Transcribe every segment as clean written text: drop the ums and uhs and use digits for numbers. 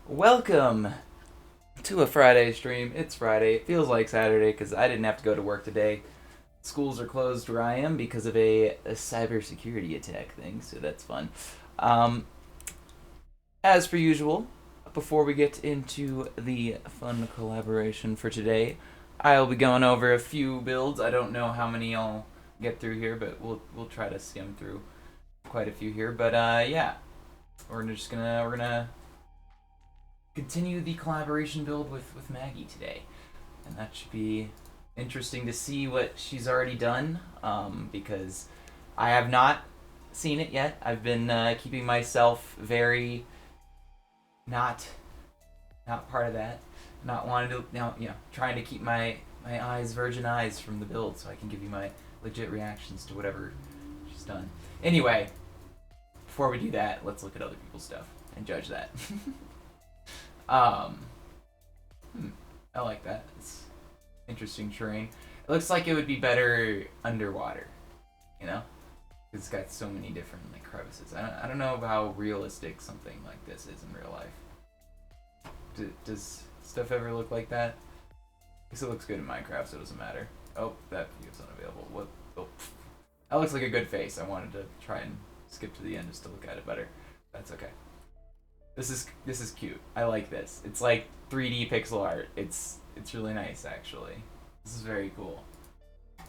Welcome to a Friday stream. It's Friday. It feels like Saturday because I didn't have to go to work today. Schools are closed where I am because of a cybersecurity attack thing, so that's fun. Um, as per usual, before we get into the fun collaboration for today, I'll be going over a few builds. I don't know how many I'll get through here, but we'll try to skim through quite a few here. But yeah, we're gonna continue the collaboration build with Maggie today, and that should be interesting to see what she's already done. Because I have not seen it yet. I've been keeping myself very not part of that, not wanting to now trying to keep my eyes virgin eyes from the build so I can give you my legit reactions to whatever she's done. Anyway, before we do that, let's look at other people's stuff and judge that. Um, I like that. It's interesting terrain. It looks like it would be better underwater, you know? It's got so many different like crevices. I don't know how realistic something like this is in real life. Does stuff ever look like that? I guess it looks good in Minecraft, so it doesn't matter. Oh, that view is unavailable. What? Oh, that looks like a good face. I wanted to try and skip to the end just to look at it better. That's okay. This is cute. I like this. It's like 3D pixel art. It's really nice actually. This is very cool.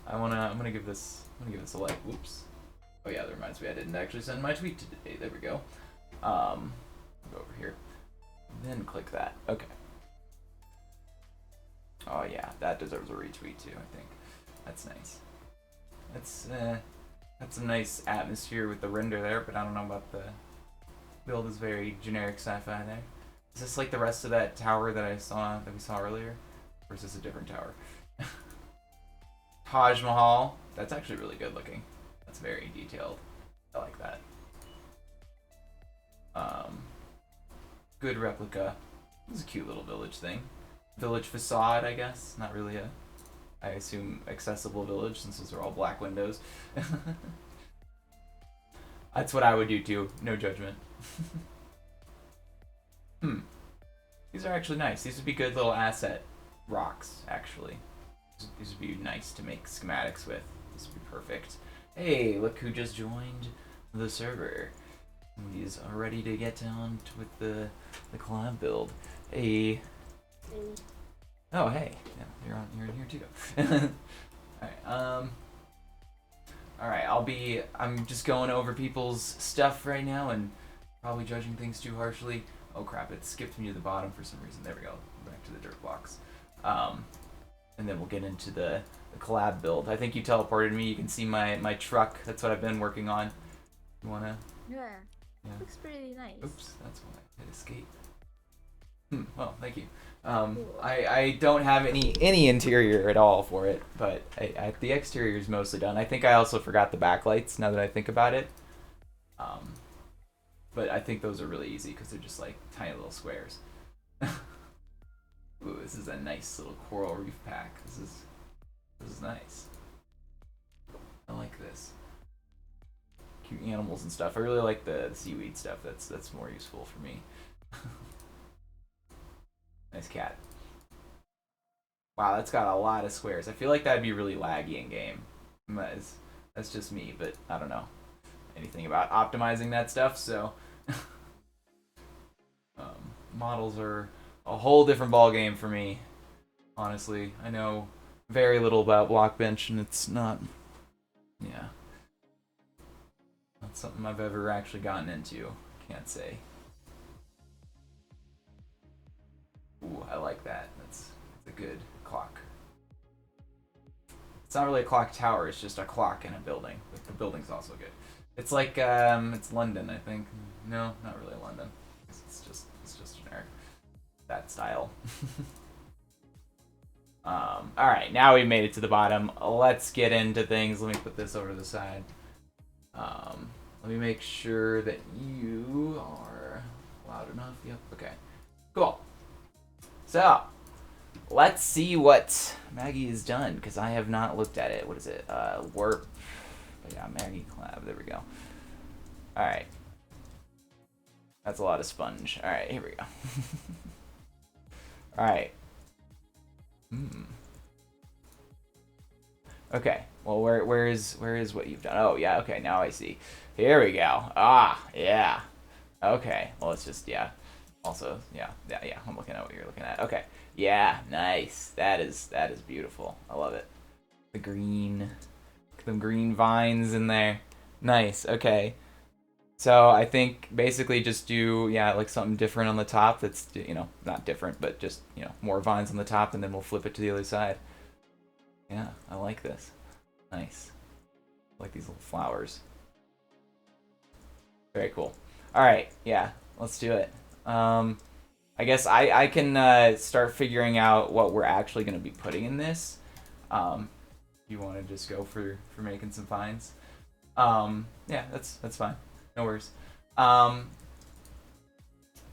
I'm gonna give this a like. Whoops. Oh yeah, that reminds me I didn't actually send my tweet today. There we go. I'll go over here. Then click that. Okay. Oh yeah, that deserves a retweet too, I think. That's nice. That's a nice atmosphere with the render there, but I don't know about the build is very generic sci-fi there. Is this like the rest of that tower that we saw earlier? Or is this a different tower? Taj Mahal. That's actually really good looking. That's very detailed. I like that. Good replica. This is a cute little village thing. Village facade, I guess. Not really a, I assume, accessible village since those are all black windows. That's what I would do too. No judgment. These are actually nice. These would be good little asset rocks, actually. These would be nice to make schematics with. This would be perfect. Hey, look who just joined the server. He's ready to get down with the collab build. Hey. Oh, hey. Yeah, you're in here too. Alright, I'm just going over people's stuff right now and probably judging things too harshly. Oh crap, it skipped me to the bottom for some reason. There we go. Back to the dirt blocks. And then we'll get into the collab build. I think you teleported me. You can see my truck. That's what I've been working on. You wanna? Yeah. Looks pretty nice. Oops, that's why I hit escape. Well, thank you. I don't have any interior at all for it, but the exterior is mostly done. I think I also forgot the backlights now that I think about it. But I think those are really easy because they're just like tiny little squares. Ooh, this is a nice little coral reef pack. This is nice. I like this. Cute animals and stuff. I really like the seaweed stuff. That's more useful for me. Nice cat. Wow, that's got a lot of squares. I feel like that'd be really laggy in game. That's just me, but I don't know anything about optimizing that stuff, so models are a whole different ball game for me. Honestly, I know very little about Blockbench, and it's not something I've ever actually gotten into. Can't say. Ooh, I like that. That's a good clock. It's not really a clock tower. It's just a clock in a building. But the building's also good. It's like it's London, I think. No, not really London. It's just generic. That style. All right, now we've made it to the bottom. Let's get into things. Let me put this over to the side. Let me make sure that you are loud enough. Yep. Okay. Cool. So, let's see what Maggie has done, because I have not looked at it. What is it? Warp. Yeah, Maggie Collab. There we go. Alright. That's a lot of sponge. All right, here we go. All right. Okay. Well, where is what you've done? Oh yeah. Okay. Now I see. Here we go. Ah, yeah. Okay. Well, it's just yeah. Also, yeah. I'm looking at what you're looking at. Okay. Yeah. Nice. That is beautiful. I love it. The green, them green vines in there. Nice. Okay. So I think basically just do like something different on the top. That's not different, but just more vines on the top, and then we'll flip it to the other side. Yeah, I like this. Nice. I like these little flowers. Very cool. All right, yeah, let's do it. I guess I can start figuring out what we're actually going to be putting in this. You want to just go for making some finds? Yeah, that's fine. No worries.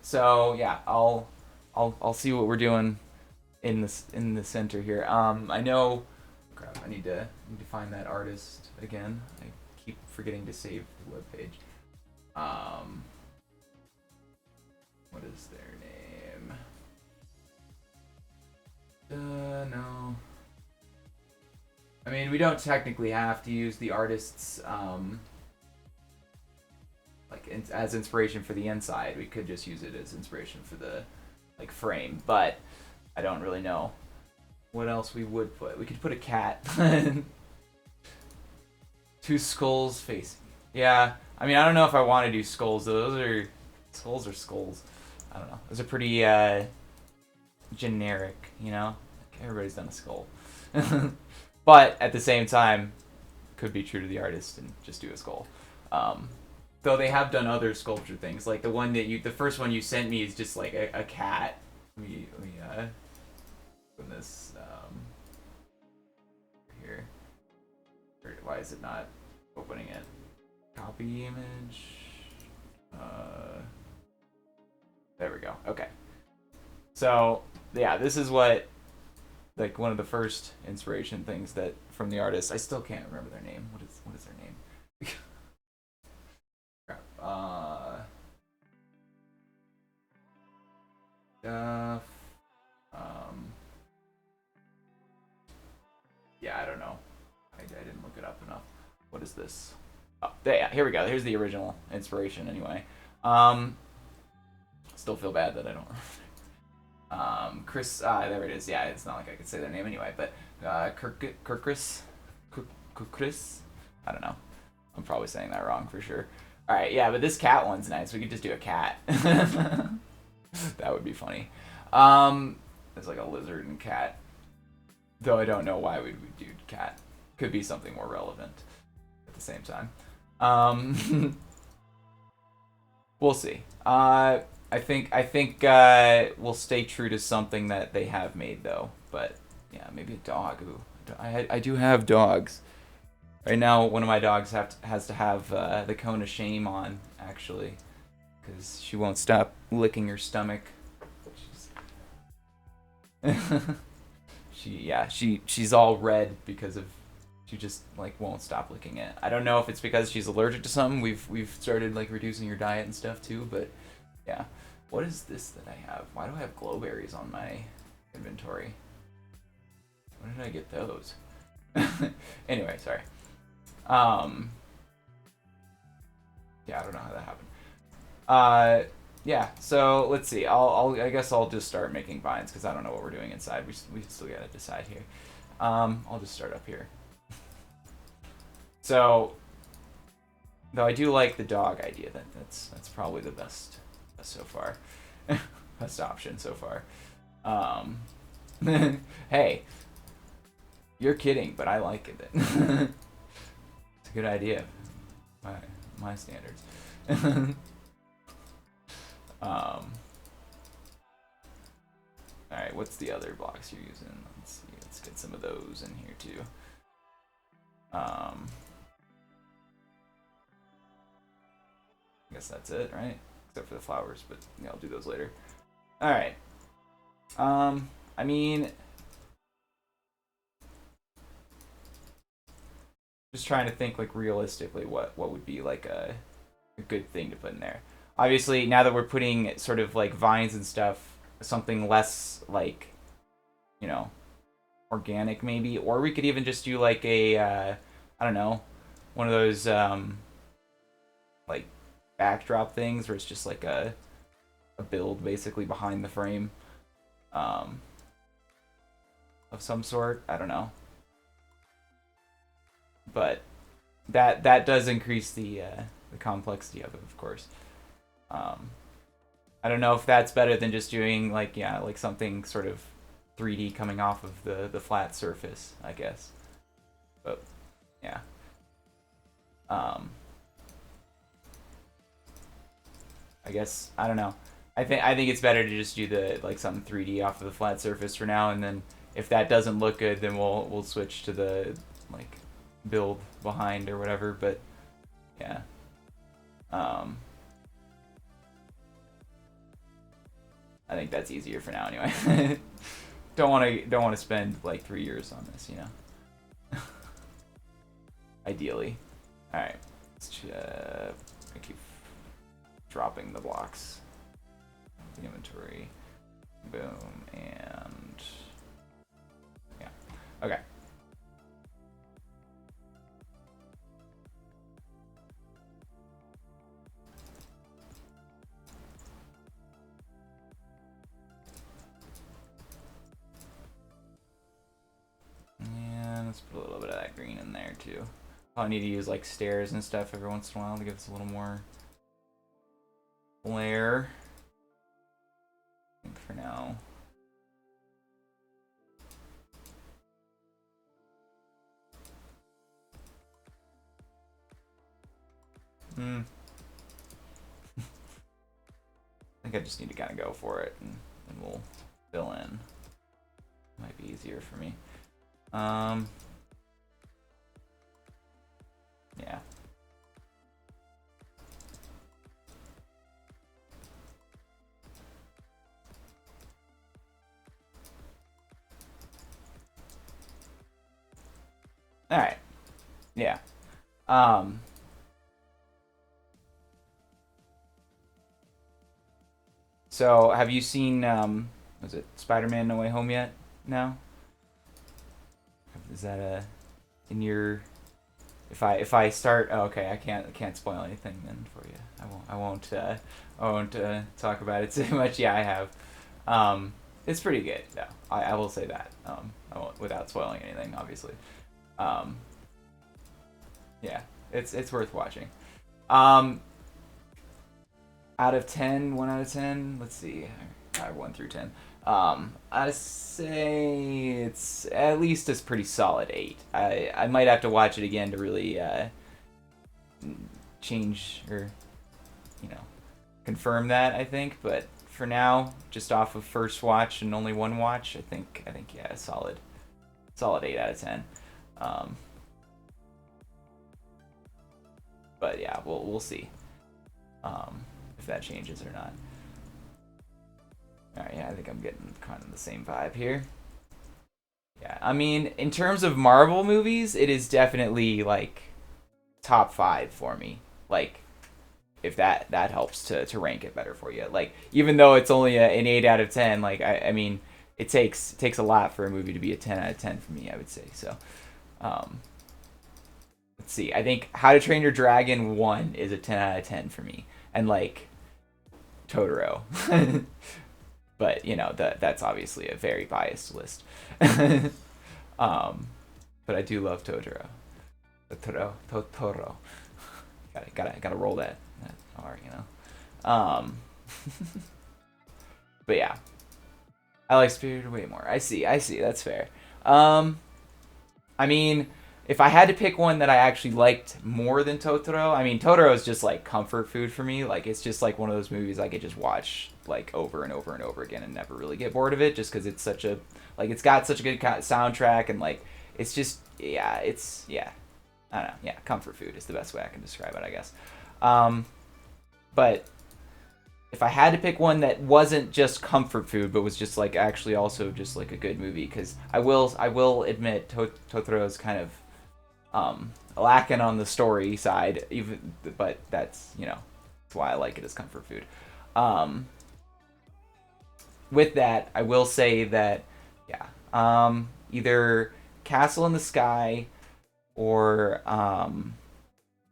So yeah, I'll see what we're doing in the center here. I know. Crap, I need to find that artist again. I keep forgetting to save the webpage. What is their name? No. I mean, we don't technically have to use the artist's as inspiration for the inside. We could just use it as inspiration for the frame, but I don't really know what else we would put. We could put a cat. Two skulls facing. Yeah, I mean, I don't know if I want to do skulls. Those are skulls or skulls. I don't know. Those are pretty generic, everybody's done a skull. But at the same time, could be true to the artist and just do a skull. Though they have done other sculpture things, like the first one you sent me is just like a cat. Let me put this here. Why is it not opening it? Copy image. There we go. Okay. So yeah, this is what one of the first inspiration things that from the artist. I still can't remember their name. What is their name? Crap. Yeah, I don't know. I didn't look it up enough. What is this? Oh, yeah, here we go. Here's the original inspiration anyway. Still feel bad that I don't remember. Chris, there it is. Yeah, it's not like I could say their name anyway, but Kirkris? I don't know. I'm probably saying that wrong for sure. Alright, yeah, but this cat one's nice. We could just do a cat. That would be funny. It's like a lizard and cat. Though I don't know why we would do cat. Could be something more relevant at the same time. We'll see. I think we'll stay true to something that they have made though. But yeah, maybe a dog. Ooh, I do have dogs. Right now, one of my dogs has to have the cone of shame on actually, because she won't stop licking her stomach. She's all red because of she just won't stop licking it. I don't know if it's because she's allergic to something. We've started reducing her diet and stuff too, but yeah. What is this that I have? Why do I have glowberries on my inventory? When did I get those? Anyway, sorry. Yeah, I don't know how that happened. Yeah, so let's see. I guess I'll just start making vines because I don't know what we're doing inside. We still gotta decide here. I'll just start up here. So, though I do like the dog idea. That's probably the best so far. Best option so far. Hey, you're kidding, but I like it. It's a good idea. My standards. Alright, what's the other blocks you're using? Let's see, let's get some of those in here too. I guess that's it, right? Except for the flowers, but yeah, I'll do those later. Alright. I mean, just trying to think realistically what would be a good thing to put in there. obviously now that we're putting sort of like vines and stuff, something less like, you know, organic maybe, or we could even just do like a I don't know, one of those like backdrop things where it's just like a build basically behind the frame of some sort. I don't know, but that does increase the complexity of it, of course. I don't know if that's better than just doing like, yeah, like something sort of 3D coming off of the flat surface, I guess. But yeah. I guess I don't know. I think it's better to just do the like something 3D off of the flat surface for now, and then if that doesn't look good, then we'll switch to the like build behind or whatever. But yeah. I think that's easier for now anyway. don't want to spend like 3 years on this, you know. Ideally. All right. Let's keep dropping the blocks. The inventory. Boom and yeah. Okay. And let's put a little bit of that green in there too. I'll need to use like stairs and stuff every once in a while to give us a little more flare. I think for now. I think I just need to kind of go for it, and we'll fill in. Might be easier for me. Yeah. All right. Yeah. So have you seen was it Spider-Man No Way Home yet? No. Is that in your? If I start, oh, okay, I can't spoil anything then for you. I won't talk about it too much. Yeah, I have. It's pretty good. No, I will say that. I won't without spoiling anything, obviously. Yeah, it's worth watching. Out of 10, 1 out of 10. Let's see. 1 through 10. I'd say it's at least a pretty solid 8. I might have to watch it again to really change or confirm that, I think, but for now, just off of first watch and only one watch, I think yeah, solid 8 out of 10. But yeah, we'll see if that changes or not. Alright, yeah, I think I'm getting kind of the same vibe here. Yeah, I mean, in terms of Marvel movies, it is definitely, like, top 5 for me. Like, if that helps to rank it better for you. Like, even though it's only an 8 out of 10, like, I mean, it takes a lot for a movie to be a 10 out of 10 for me, I would say. So, let's see. I think How to Train Your Dragon 1 is a 10 out of 10 for me. And, like, Totoro. But, that's obviously a very biased list. But I do love Totoro. Totoro. Gotta roll that R, But yeah. I like Spirited way more. I see, that's fair. I mean, if I had to pick one that I actually liked more than Totoro, I mean, Totoro is just like comfort food for me. Like, it's just like one of those movies I could just watch like over and over and over again and never really get bored of it, just because it's such a it's got such a good soundtrack, and like it's just I don't know, comfort food is the best way I can describe it, I guess. But if I had to pick one that wasn't just comfort food, but was just like actually also just like a good movie, because I will admit Totoro's kind of lacking on the story side, but that's That's why I like it as comfort food. Um, with that, I will say that, yeah, either Castle in the Sky or,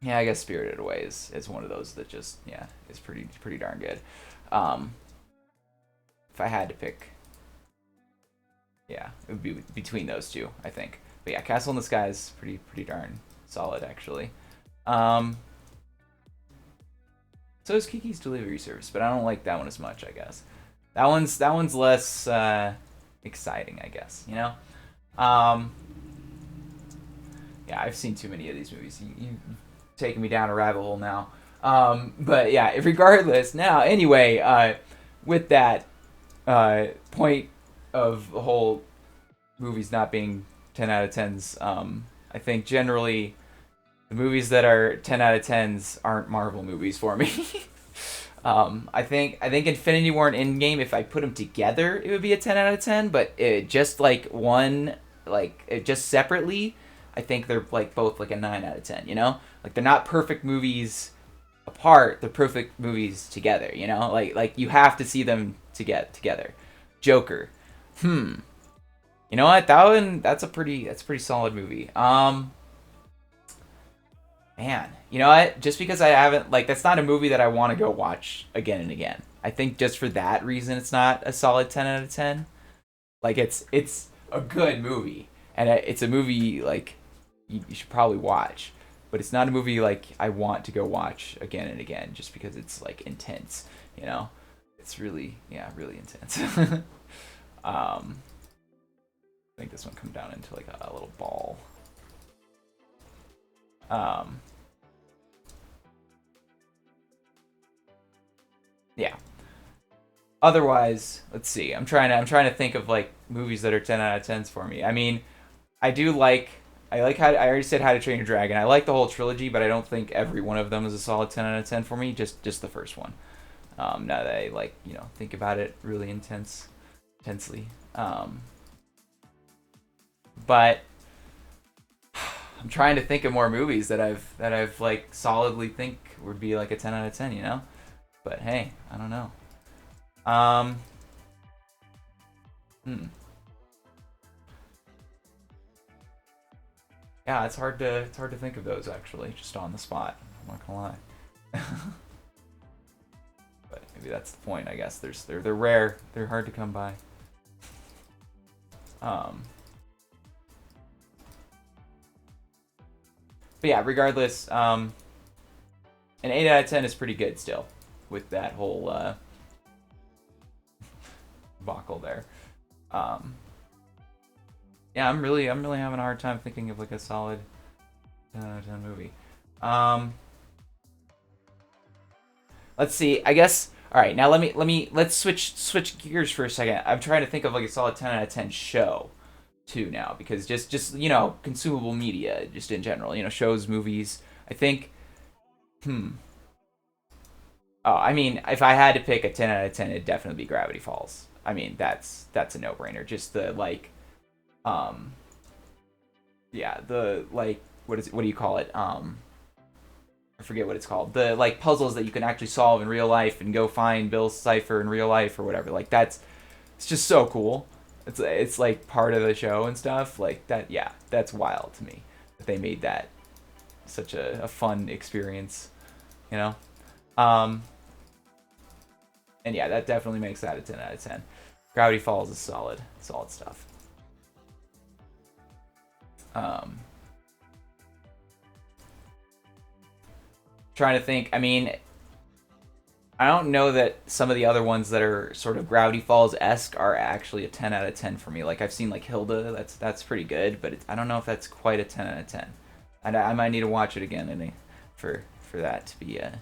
yeah, I guess Spirited Away is one of those that just, yeah, is pretty darn good. Um, if I had to pick, yeah, it would be between those two, I think. But yeah, Castle in the Sky is pretty darn solid, actually. Um, so is Kiki's Delivery Service, but I don't like that one as much, I guess. That one's less exciting, I guess. You know. Yeah, I've seen too many of these movies. You've taken me down a rabbit hole now. But yeah, regardless. Now, anyway, with that point of the whole movies not being 10 out of 10s, I think generally the movies that are 10 out of 10s aren't Marvel movies for me. I think Infinity War and Endgame, if I put them together, it would be a 10 out of 10. But just like one, like just separately, I think they're like both like a 9 out of 10. You know, like they're not perfect movies apart; they're perfect movies together. You know, like you have to see them to get together. Joker, you know what? That's a pretty solid movie. Man, you know what? Just because I haven't, like, that's not a movie that I want to go watch again and again. I think just for that reason, it's not a solid 10 out of 10. Like, it's a good movie, and it's a movie like you should probably watch, but it's not a movie like I want to go watch again and again just because it's like intense. You know, it's really intense. I think this one comes down into like a little ball. Yeah. Otherwise, let's see. I'm trying to think of like movies that are 10 out of 10s for me. I mean, I like how I already said How to Train Your Dragon. I like the whole trilogy, but I don't think every one of them is a solid 10 out of 10 for me. Just the first one. Now that I like, think about it really intensely. But I'm trying to think of more movies that I've like solidly think would be like a 10 out of 10, you know? But hey, I don't know. Yeah, it's hard to think of those actually, just on the spot. I'm not gonna lie. But maybe that's the point, I guess. They're rare. They're hard to come by. But yeah, regardless, an 8 out of 10 is pretty good still, with that whole debacle there. Yeah, I'm really having a hard time thinking of like a solid 10 out of 10 movie. Let's see. I guess. All right, now let's switch gears for a second. I'm trying to think of like a solid 10 out of 10 show too now, because just consumable media just in general, shows, movies. I think Oh, I mean, if I had to pick a 10 out of 10, it'd definitely be Gravity Falls. I mean, that's a no-brainer. Just the like yeah, the like what do you call it? I forget what it's called. The like puzzles that you can actually solve in real life and go find Bill's cipher in real life or whatever. Like it's just so cool. It's like part of the show and stuff. Like that, yeah, that's wild to me that they made that such a fun experience, you know? And yeah, that definitely makes that a 10 out of 10. Gravity Falls is solid stuff. Trying to think. I mean, I don't know that some of the other ones that are sort of Gravity Falls-esque are actually a 10 out of 10 for me. Like I've seen like Hilda, that's pretty good, but I don't know if that's quite a 10 out of 10. And I might need to watch it again for that to be a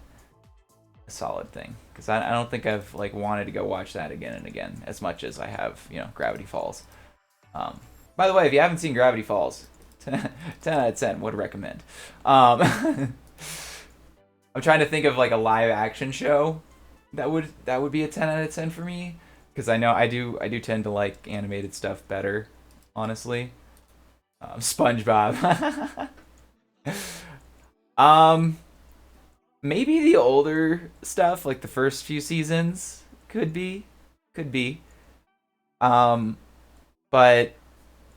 solid thing, because I don't think I've like wanted to go watch that again and again as much as I have Gravity Falls. By the way, if you haven't seen Gravity Falls, 10 out of 10 would recommend. I'm trying to think of like a live action show that would be a 10 out of 10 for me, because I know I do tend to like animated stuff better, honestly. SpongeBob. maybe the older stuff, like the first few seasons, could be. Um, but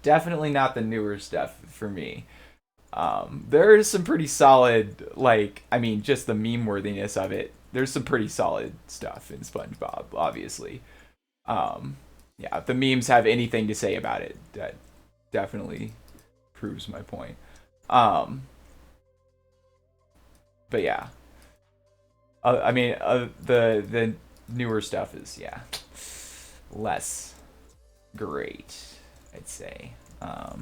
definitely not the newer stuff for me. There is some pretty solid, like, I mean, just the meme worthiness of it. There's some pretty solid stuff in SpongeBob, obviously. Um, yeah, if the memes have anything to say about it, that definitely proves my point. Um, but yeah, I mean, the newer stuff is less great, I'd say. I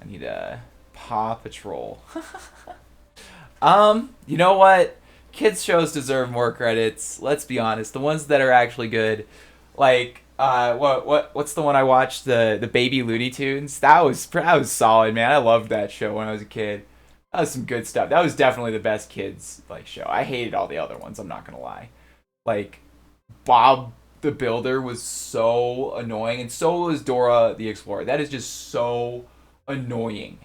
need a Paw Patrol. You know what? Kids shows deserve more credits. Let's be honest. The ones that are actually good, like what's the one I watched? The Baby Looney Tunes. That was solid, man. I loved that show when I was a kid. That was some good stuff. That was definitely the best kids like show. I hated all the other ones. I'm not gonna lie. Like Bob the Builder was so annoying, and so was Dora the Explorer. That is just so annoying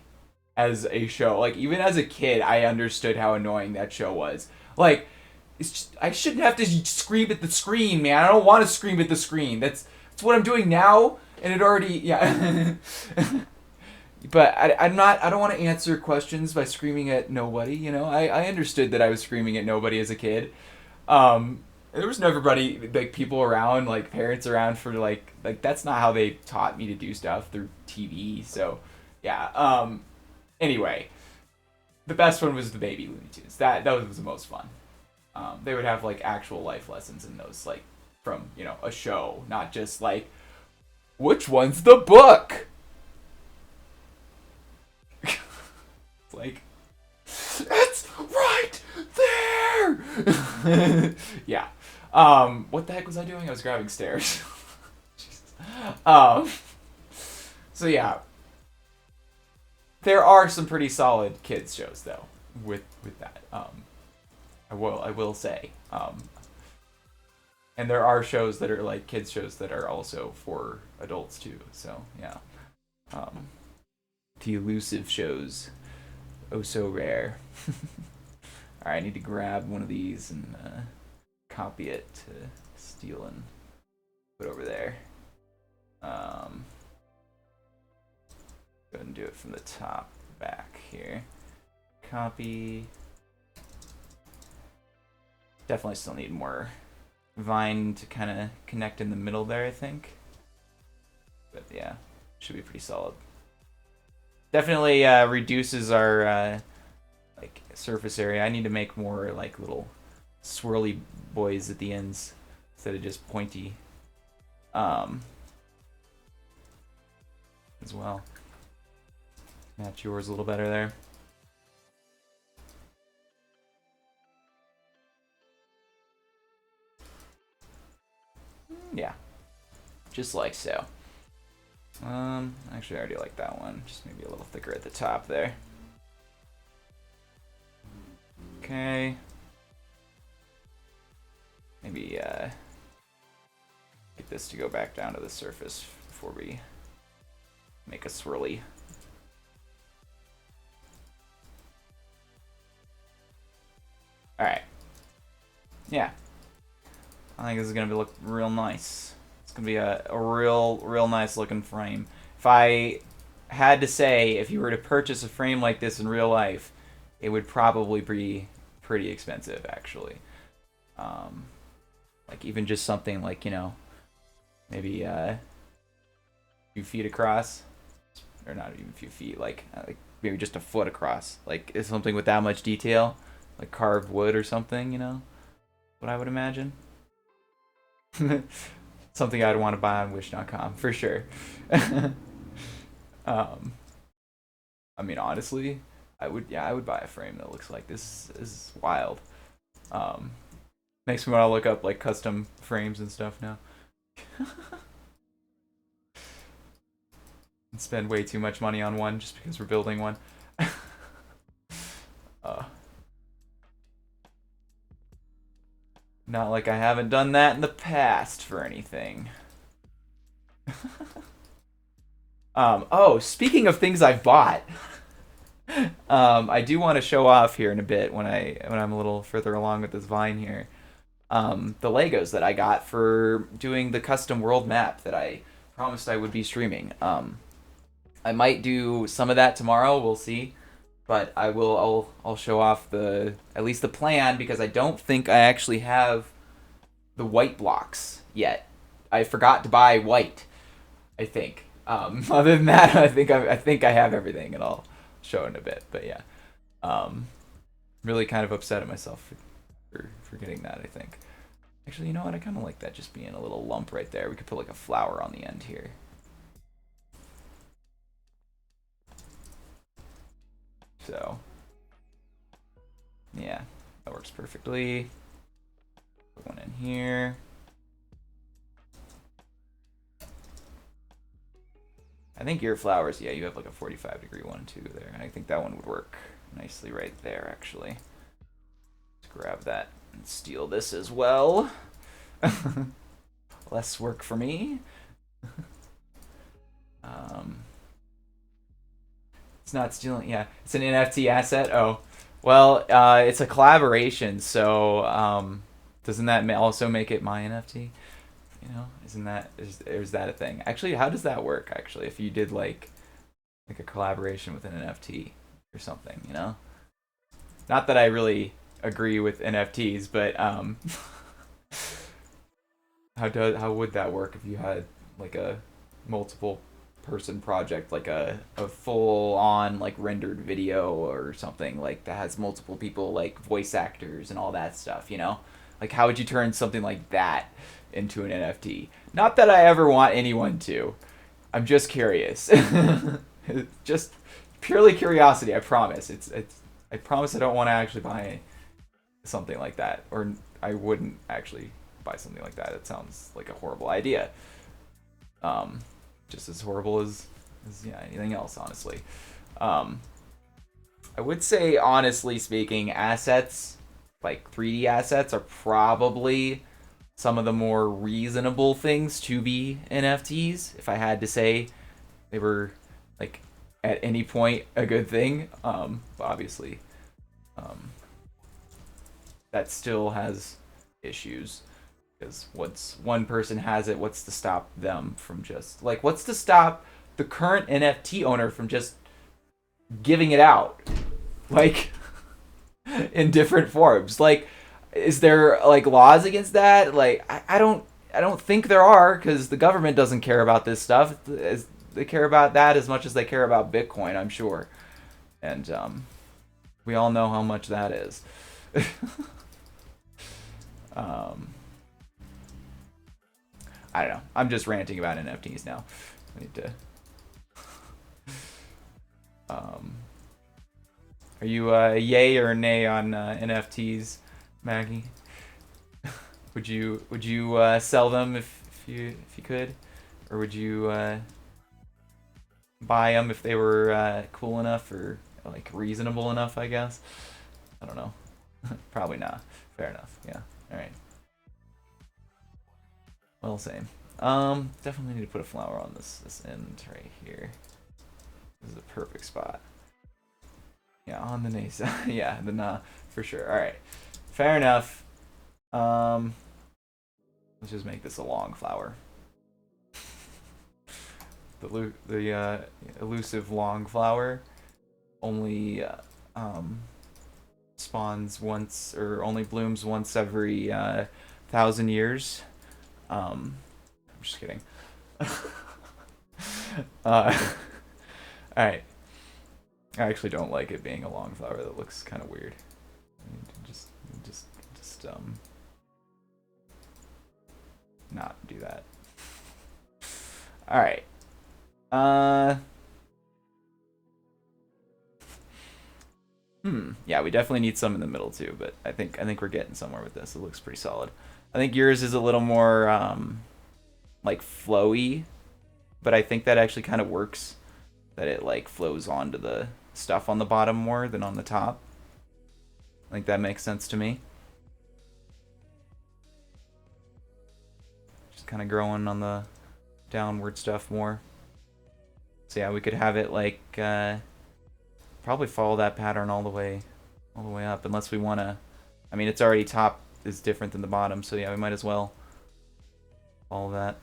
as a show. Like even as a kid, I understood how annoying that show was. Like it's just, I shouldn't have to scream at the screen, man. I don't want to scream at the screen. That's what I'm doing now, and it already yeah. But I'm not. I don't want to answer questions by screaming at nobody. You know, I understood that I was screaming at nobody as a kid. There was never everybody like people around, like parents around for like that's not how they taught me to do stuff through TV. So yeah. Anyway, the best one was the Baby Looney Tunes. That was the most fun. They would have like actual life lessons in those, like from a show, not just like which one's the book. Like it's right there. Yeah. What the heck was I doing? I was grabbing stairs. um. So yeah, there are some pretty solid kids shows though. With that, I will say, and there are shows that are like kids shows that are also for adults too. So yeah, the elusive shows, oh so rare. All right, I need to grab one of these and copy it to steal and put over there. Go ahead and do it from the top back here. Copy. Definitely still need more vine to kind of connect in the middle there, I think. But yeah, should be pretty solid. Definitely reduces our like surface area. I need to make more like little swirly boys at the ends instead of just pointy. As well. Match yours a little better there. Yeah, just like so. Actually, I already like that one. Just maybe a little thicker at the top there. Okay. Maybe get this to go back down to the surface before we make a swirly. All right. Yeah. I think this is gonna look real nice. It's gonna be a real nice looking frame. If I had to say, if you were to purchase a frame like this in real life, it would probably be pretty expensive, actually. Like even just something like maybe a few feet across, or not even a few feet, like maybe just a foot across. Like it's something with that much detail, like carved wood or something. What I would imagine. Something I'd want to buy on Wish.com for sure. I mean, honestly, I would buy a frame that looks like this. Is wild. Makes me want to look up like custom frames and stuff now. And spend way too much money on one just because we're building one. Not like I haven't done that in the past for anything. Oh, speaking of things I've bought. I do want to show off here in a bit when I'm a little further along with this vine here. The Legos that I got for doing the custom world map that I promised I would be streaming. I might do some of that tomorrow. We'll see, but I'll show off at least the plan because I don't think I actually have the white blocks yet. I forgot to buy white. I think. Other than that, I think I have everything, and I'll show in a bit. But yeah, really kind of upset at myself for getting that. I think. Actually, you know what? I kind of like that just being a little lump right there. We could put like a flower on the end here. So, yeah, that works perfectly. Put one in here. I think your flowers, yeah, you have like a 45-degree one too there. And I think that one would work nicely right there, actually. Let's grab that and steal this as well. Less work for me. It's not stealing. Yeah, it's an NFT asset. Oh, well, it's a collaboration. So doesn't that also make it my NFT? You know, is that a thing? Actually, how does that work? Actually, if you did like a collaboration with an NFT or something, you know. Not that I really agree with NFTs, but how would that work if you had like a multiple person project, like a full on like rendered video or something like that has multiple people like voice actors and all that stuff, you know? Like how would you turn something like that into an NFT? Not that I ever want anyone to. I'm just curious. Just purely curiosity, I promise. I promise I don't want to actually buy something like that, or I wouldn't actually buy something like that. It sounds like a horrible idea. Just as horrible as yeah, anything else, honestly. I would say, honestly speaking, assets, like 3D assets, are probably some of the more reasonable things to be NFTs. If I had to say they were, like, at any point a good thing, but obviously, that still has issues. Because once one person has it, what's to stop them from just like what's to stop the current NFT owner from just giving it out, like in different forms? Like, is there like laws against that? Like, I don't think there are because the government doesn't care about this stuff. They care about that as much as they care about Bitcoin, I'm sure, and we all know how much that is. I don't know. I'm just ranting about NFTs now. I need to. Are you yay or nay on NFTs, Maggie? would you sell them if you could, or would you buy them if they were cool enough or like reasonable enough? I guess. I don't know. Probably not. Fair enough. Yeah. All right. Well, same. Definitely need to put a flower on this end right here. This is a perfect spot. Yeah, on the nace. Yeah, the nah, for sure. All right, fair enough. Let's just make this a long flower. The elusive long flower only spawns once or only blooms once every 1,000 years. I'm just kidding. All right. I actually don't like it being a long flower. That looks kind of weird. Just not do that. All right. Yeah, we definitely need some in the middle too, but I think we're getting somewhere with this. It looks pretty solid. I think yours is a little more like flowy, but I think that actually kind of works. That it like flows onto the stuff on the bottom more than on the top. I think that makes sense to me. Just kind of growing on the downward stuff more. So yeah, we could have it like probably follow that pattern all the way up, unless we want to. I mean, it's already top is different than the bottom, so yeah, we might as well follow that.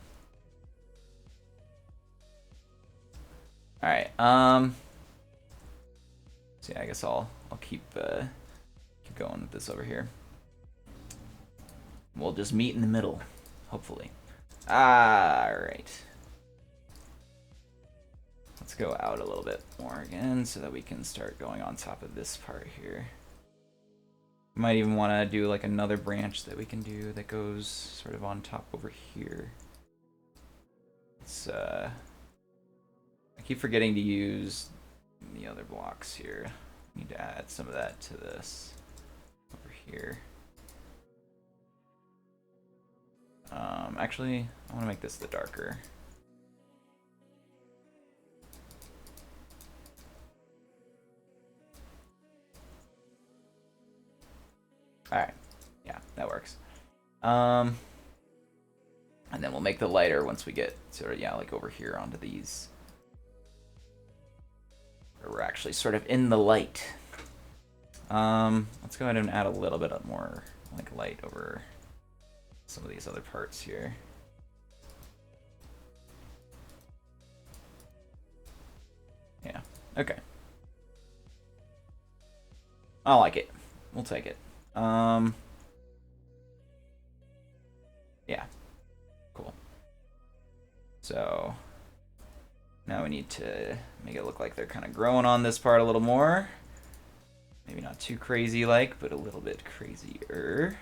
All right. So yeah, I guess I'll keep going with this over here. We'll just meet in the middle, hopefully. All right. Let's go out a little bit more again so that we can start going on top of this part here. Might even want to do like another branch that we can do that goes sort of on top over here. It's I keep forgetting to use the other blocks here. Need to add some of that to this over here. Actually, I want to make this the darker. Alright, yeah, that works. And then we'll make the lighter once we get sort of, yeah, like over here onto these. Where we're actually sort of in the light. Let's go ahead and add a little bit more like light over some of these other parts here. Yeah, okay. I like it. We'll take it. Yeah, cool. So now we need to make it look like they're kind of growing on this part a little more. Maybe not too crazy like, but a little bit crazier.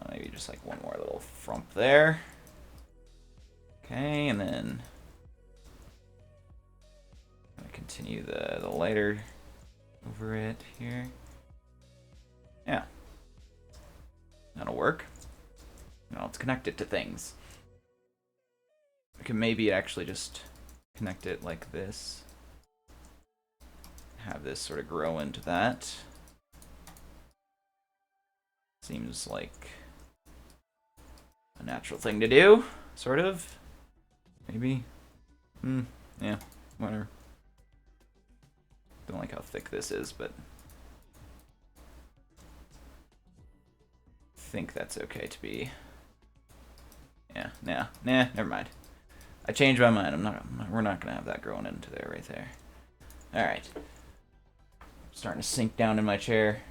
Maybe just like one more little frump there. Okay, and then I'm gonna continue the lighter over it here. Yeah, that'll work. Now let's connect it to things. We can maybe actually just connect it like this. Have this sort of grow into that. Seems like a natural thing to do, sort of. Maybe. Yeah, whatever. Don't like how thick this is, but I think that's okay to be. Yeah, nah, never mind. I changed my mind. We're not gonna have that growing into there right there. All right. Starting to sink down in my chair.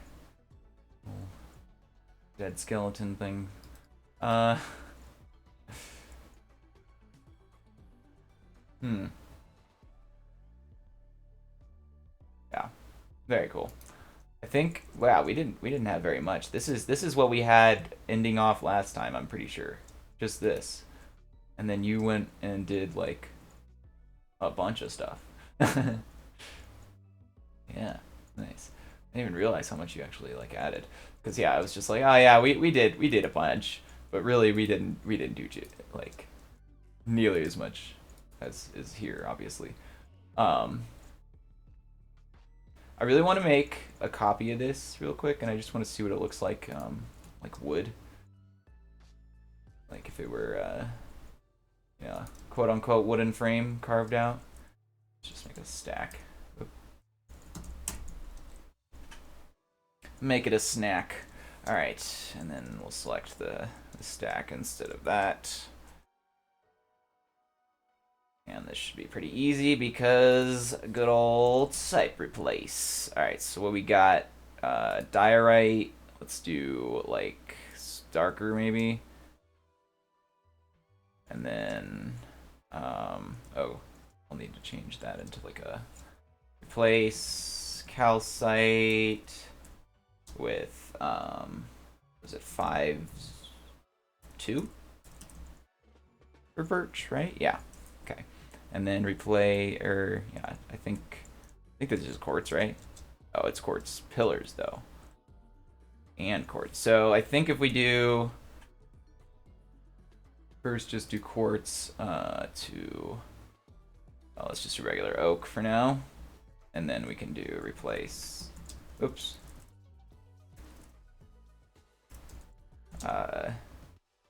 Dead skeleton thing. Yeah, very cool. I think, wow, we didn't have very much. This is what we had ending off last time, I'm pretty sure. Just this. And then you went and did like a bunch of stuff. Yeah, nice. I didn't even realize how much you actually like added. Cuz yeah, I was just like, "Oh yeah, we did a bunch." But really we didn't do like nearly as much as is here, obviously. I really want to make a copy of this real quick, and I just want to see what it looks like wood. Like if it were, yeah, quote unquote wooden frame carved out. Let's just make a stack. Oop. Make it a snack. All right, and then we'll select the stack instead of that. And this should be pretty easy because good old site replace. Alright, so what we got, diorite, let's do like darker maybe. And then, oh, I'll need to change that into like a replace calcite with, was it 5-2? For birch, right? Yeah, okay. And then replay, or yeah, I think this is quartz, right? Oh, it's quartz pillars though, and quartz. So I think if we do first, just do quartz to, oh, let's just do regular oak for now, and then we can do replace. Oops.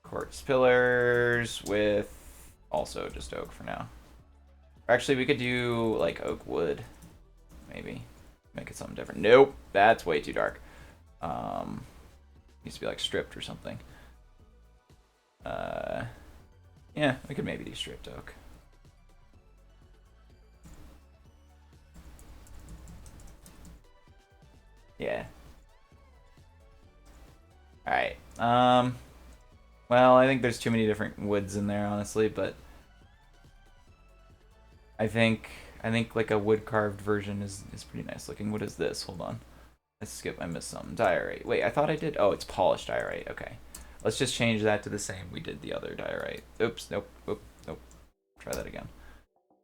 Quartz pillars with also just oak for now. Actually, we could do like oak wood, maybe. Make it something different. Nope, that's way too dark. Needs to be like stripped or something. Yeah, we could maybe do stripped oak. Yeah. Alright. Well, I think there's too many different woods in there, honestly, but I think like a wood carved version is pretty nice looking. What is this? Hold on. I missed something. Diorite. Wait, I thought I did. Oh, it's polished diorite. Okay. Let's just change that to the same we did the other diorite. Oops, nope, nope. Try that again.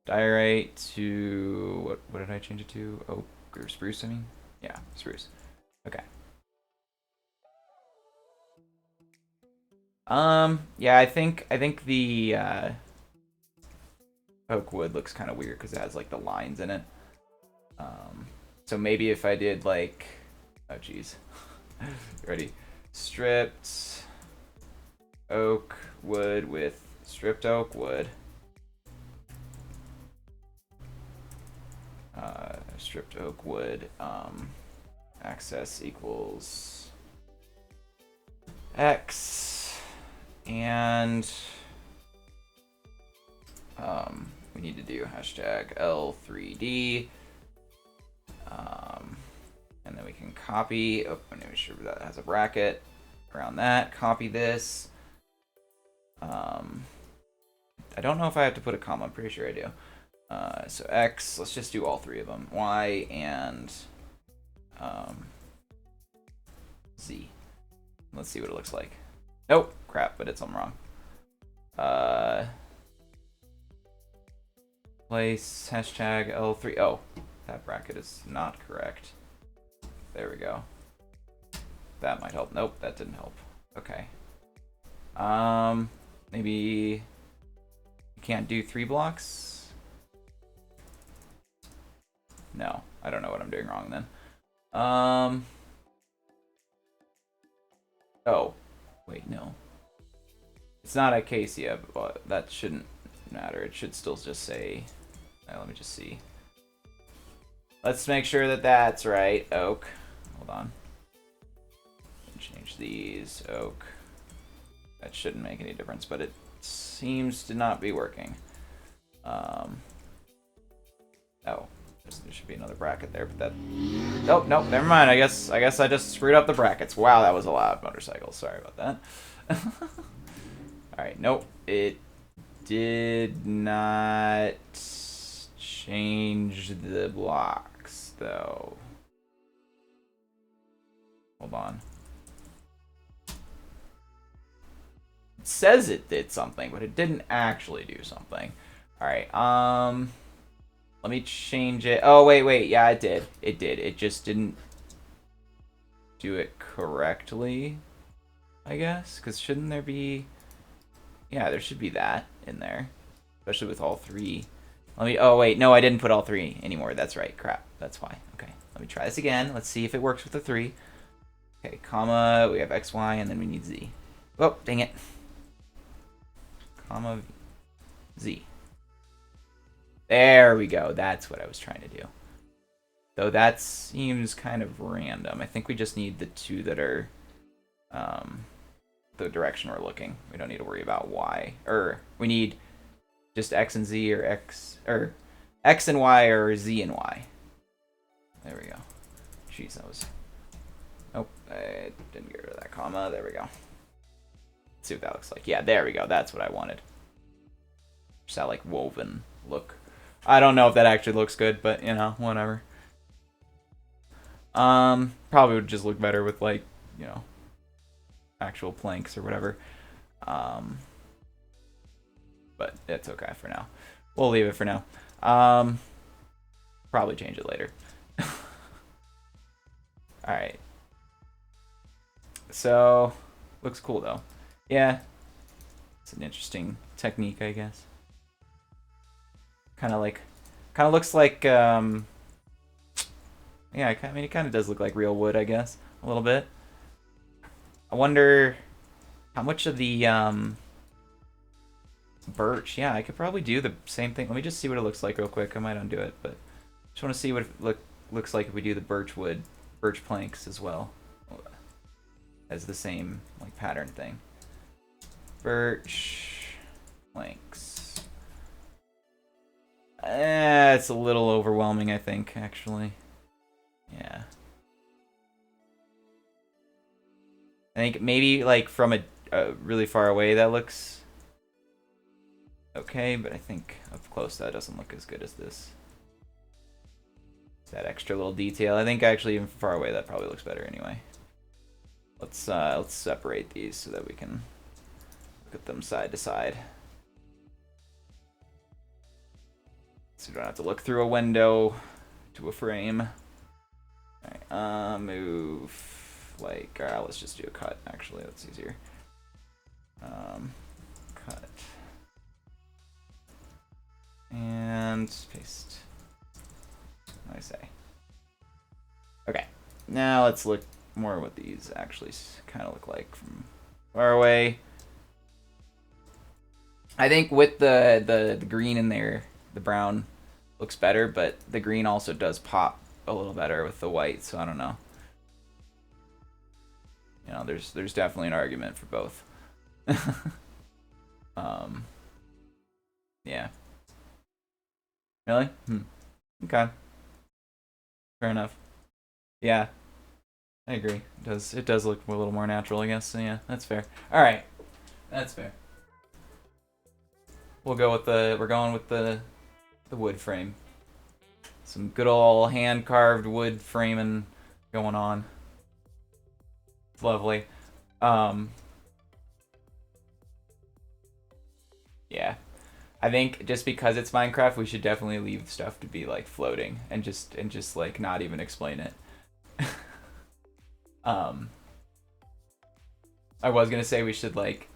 Diorite to what did I change it to? Oak or spruce, I mean? Yeah, spruce. Okay. Yeah, I think the oak wood looks kind of weird because it has like the lines in it. So maybe if I did like, oh geez, ready, stripped oak wood with stripped oak wood. Stripped oak wood, access equals X, and we need to do hashtag L3D, and then we can copy, oh, I need to make sure that has a bracket around that, copy this. I don't know if I have to put a comma, I'm pretty sure I do. So X, let's just do all three of them. Y and Z. Let's see what it looks like. Nope, crap, but it's something wrong. Place hashtag L3. Oh, that bracket is not correct. There we go. That might help. Nope, that didn't help. Okay. Maybe you can't do 3 blocks. No, I don't know what I'm doing wrong then. Oh, wait, no. It's not acacia, but that shouldn't matter. It should still just say, let me just see. Let's make sure that that's right. Oak. Hold on. Change these. Oak. That shouldn't make any difference, but it seems to not be working. Oh. There should be another bracket there, but that... Nope, nope, never mind. I guess I just screwed up the brackets. Wow, that was a loud motorcycle. Sorry about that. Alright, nope. It did not change the blocks, though. Hold on. It says it did something, but it didn't actually do something. Alright, let me change it. Oh, wait. Yeah, it did. It did. It just didn't do it correctly, I guess. Because shouldn't there be... Yeah, there should be that in there. Especially with all 3. Let me... Oh, wait. No, I didn't put all 3 anymore. That's right. Crap. That's why. Okay. Let me try this again. Let's see if it works with the 3. Okay, comma. We have X, Y, and then we need Z. Oh, dang it. Comma Z. There we go. That's what I was trying to do. Though that seems kind of random. I think we just need the 2 that are the direction we're looking. We don't need to worry about Y. We need just X and Z or X and Y or Z and Y. There we go. Jeez, that was... Nope, I didn't get rid of that comma. There we go. Let's see what that looks like. Yeah, there we go. That's what I wanted. Just that, like, woven look. I don't know if that actually looks good, but, you know, whatever. Probably would just look better with, like, you know, actual planks or whatever. But it's okay for now. We'll leave it for now. Probably change it later. Alright. So, looks cool, though. Yeah. It's an interesting technique, I guess. Kind of looks like, yeah, I mean, it kind of does look like real wood, I guess, a little bit. I wonder how much of the, Birch. Yeah, I could probably do the same thing. Let me just see what it looks like real quick. I might undo it, but just want to see what it looks like if we do the birch planks as well as the same like pattern thing. Birch planks. It's a little overwhelming, I think, actually. Yeah. I think maybe like from a really far away that looks okay, but I think up close that doesn't look as good as this. That extra little detail. I think actually even far away that probably looks better anyway. Let's separate these so that we can look at them side to side. So we don't have to look through a window to a frame. Alright, move like let's just do a cut actually, that's easier. Cut. And paste. What do I say? Okay. Now let's look more what these actually kind of look like from far away. I think with the green in there, the brown looks better, but the green also does pop a little better with the white, so I don't know. You know, there's definitely an argument for both. Yeah. Really? Okay. Fair enough. Yeah. I agree. It does look a little more natural, I guess. So yeah, that's fair. All right. That's fair. We're going with the wood frame. Some good old hand carved wood framing going on. It's lovely. Yeah. I think just because it's Minecraft, we should definitely leave stuff to be like floating and just like not even explain it. I was gonna say we should like,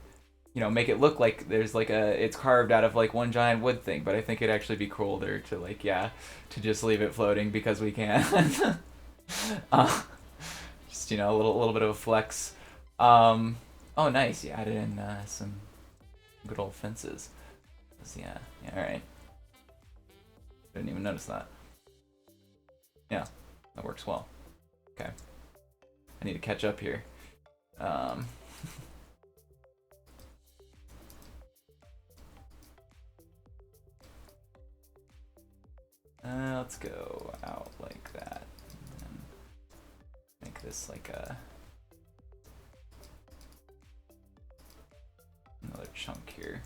you know, make it look like there's like it's carved out of like one giant wood thing, but I think it'd actually be cooler to like, yeah, to just leave it floating because we can. Just, you know, a little bit of a flex. Oh, nice. You added in some good old fences. Yeah, all right. Didn't even notice that. Yeah, that works well. Okay. I need to catch up here. Let's go out like that. And make this like another chunk here.